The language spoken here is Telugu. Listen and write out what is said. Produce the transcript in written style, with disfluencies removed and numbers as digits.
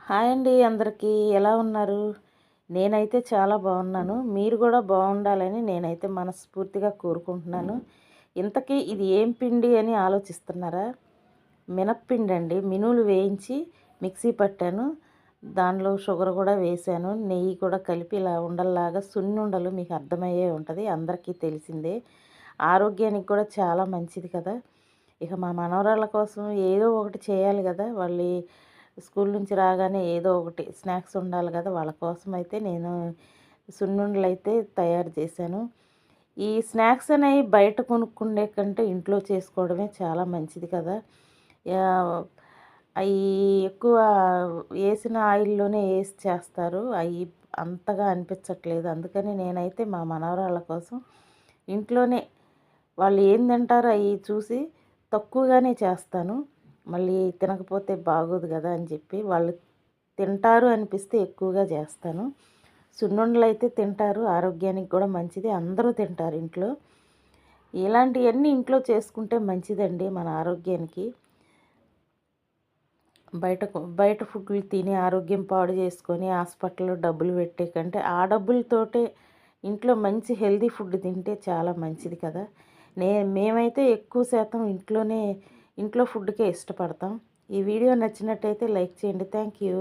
హాయ్ అండి అందరికీ ఎలా ఉన్నారు? నేనైతే చాలా బాగున్నాను. మీరు కూడా బాగుండాలని నేనైతే మనస్ఫూర్తిగా కోరుకుంటున్నాను. ఇంతకీ ఇది ఏం పిండి అని ఆలోచిస్తున్నారా? మినప్పిండి అండి. మినువులు వేయించి మిక్సీ పట్టాను. దానిలో షుగర్ కూడా వేశాను. నెయ్యి కూడా కలిపి ఇలా ఉండల్లాగా సున్నుండలు మీకు అర్థమయ్యే ఉంటుంది. అందరికీ తెలిసిందే. ఆరోగ్యానికి కూడా చాలా మంచిది కదా! ఇక మా మనవరాళ్ళ కోసం ఏదో ఒకటి చేయాలి కదా! వాళ్ళు స్కూల్ నుంచి రాగానే ఏదో ఒకటి స్నాక్స్ ఉండాలి కదా! వాళ్ళ కోసం అయితే నేను సున్నుండలు అయితే తయారు చేశాను. ఈ స్నాక్స్ అనేవి బయట కొనుక్కునే కంటే ఇంట్లో చేసుకోవడమే చాలా మంచిది కదా! అవి ఎక్కువ వేసిన ఆయిల్లోనే వేసి చేస్తారు. అవి అంతగా అనిపించట్లేదు. అందుకని నేనైతే మా మనవరాళ్ళ కోసం ఇంట్లోనే వాళ్ళు ఏం తింటారో అవి చూసి తక్కువగానే చేస్తాను. మళ్ళీ తినకపోతే బాగోదు కదా అని చెప్పి వాళ్ళు తింటారు అనిపిస్తే ఎక్కువగా చేస్తాను. సున్నుండలు అయితే తింటారు, ఆరోగ్యానికి కూడా మంచిది, అందరూ తింటారు ఇంట్లో. ఇలాంటివన్నీ ఇంట్లో చేసుకుంటే మంచిదండి మన ఆరోగ్యానికి. బయట ఫుడ్లు తిని ఆరోగ్యం పాడు చేసుకొని హాస్పిటల్లో డబ్బులు పెట్టే కంటే ఆ డబ్బులతోటే ఇంట్లో మంచి హెల్తీ ఫుడ్ తింటే చాలా మంచిది కదా! మేమైతే ఎక్కువ శాతం ఇంట్లో ఫుడ్కే ఇష్టపడతాం. ఈ వీడియో నచ్చినట్టయితే లైక్ చేయండి. Thank you.